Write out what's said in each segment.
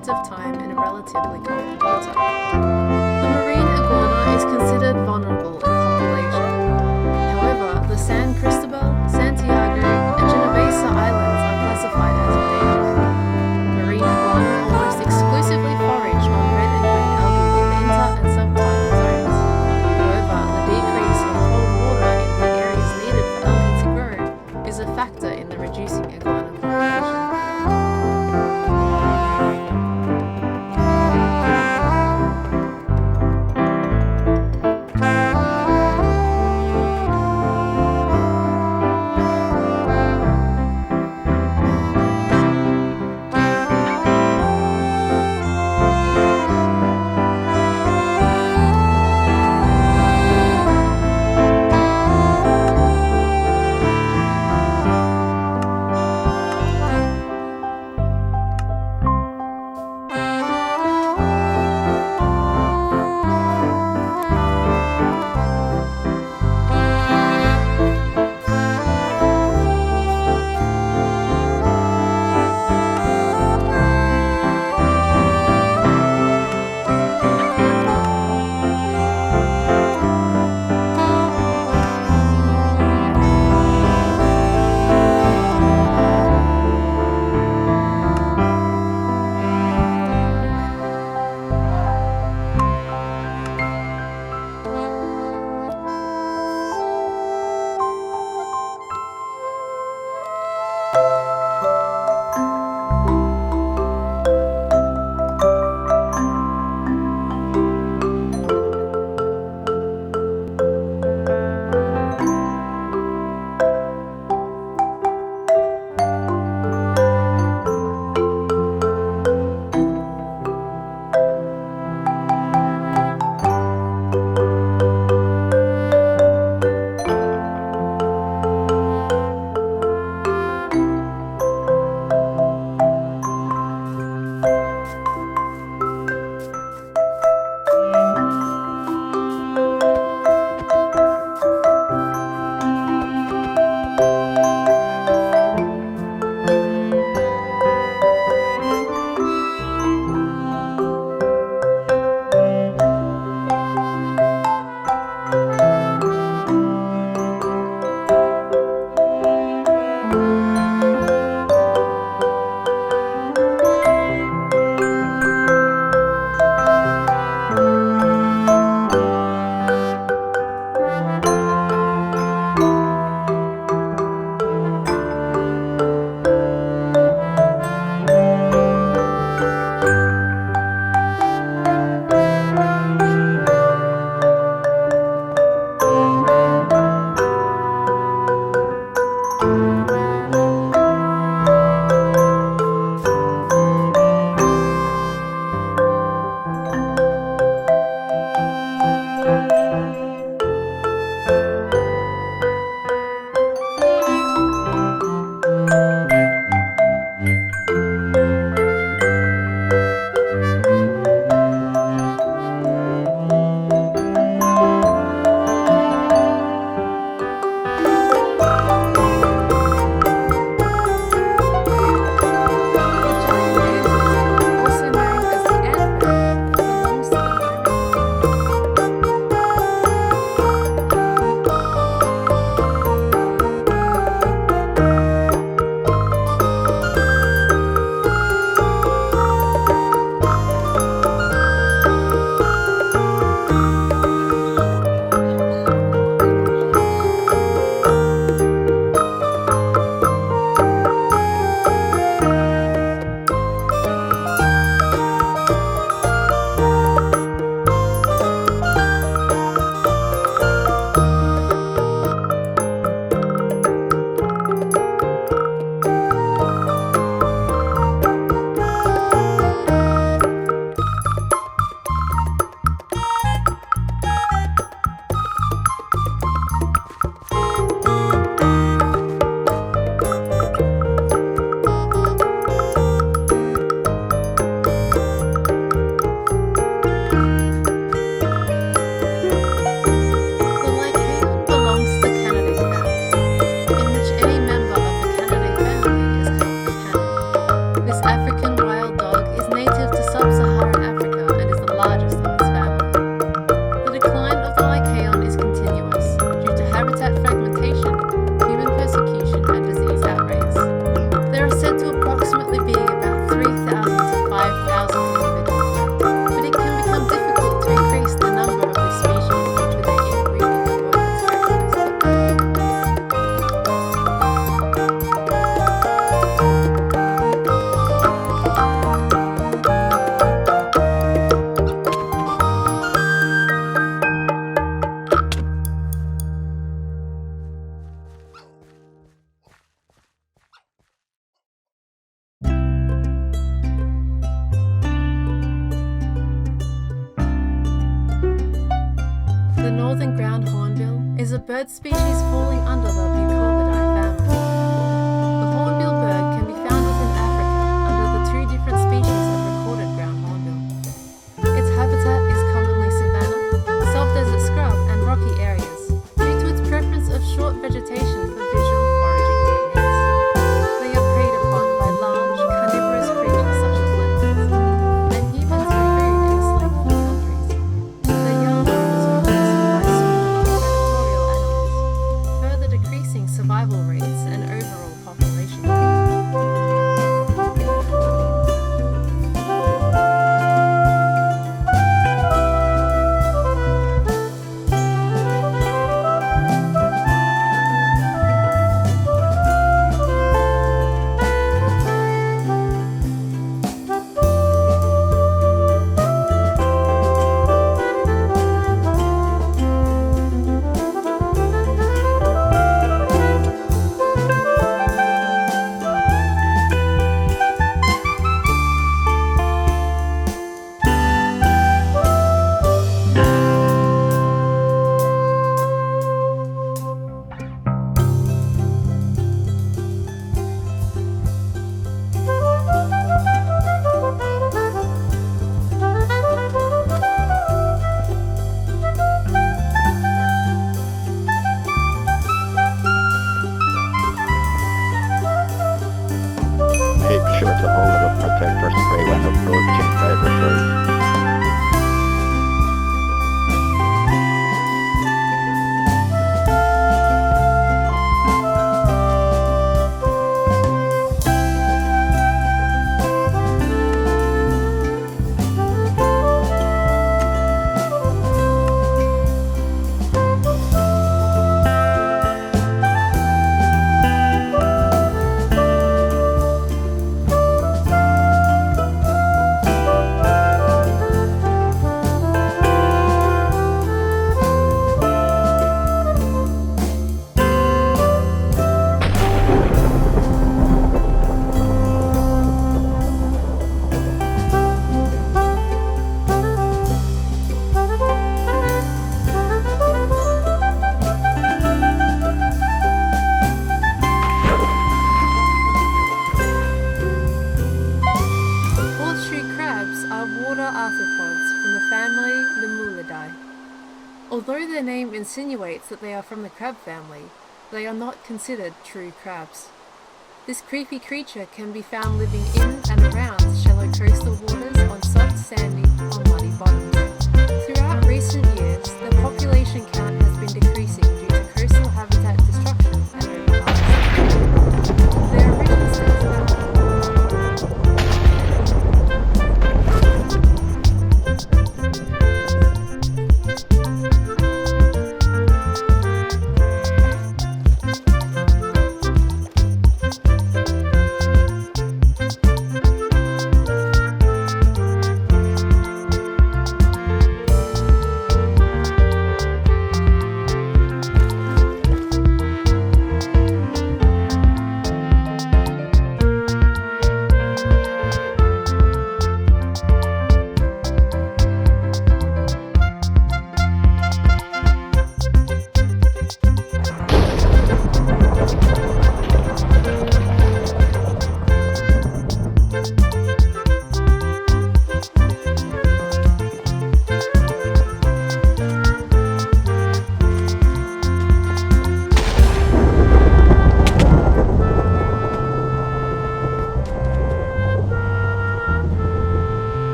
periods of time in relatively cold water. The marine iguana is considered vulnerable in population. However, the San Cristobal, Santiago, and Genovesa Islands are classified as endangered. Marine iguana almost exclusively forage on red and green algae in the inter and subtidal zones. However, the decrease of cold water in the areas needed for algae to grow is a factor in the reducing iguana population. The northern ground hornbill is a bird species falling under the Bucolidae family. The hornbill bird can be found within Africa under the two different species of recorded ground hornbill. Its habitat is commonly savanna, sub-desert scrub and rocky areas due to its preference of short vegetation for visual foraging techniques. They are preyed upon by large, carnivorous creatures such as leopards, and humans for food in enslaved countries. The young are also consumed by smaller predatorial animals, further decreasing survival rates and overall population. Make sure to hold a protector spray when approaching predators. Horseshoe crabs are water arthropods from the family Limulidae. Although their name insinuates that they are from the crab family, they are not considered true crabs. This creepy creature can be found living in and around shallow coastal waters on soft, sandy, or muddy bottoms. Throughout recent years, the population count has been decreasing due to coastal habitat destruction and overharvesting. Their original sex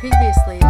previously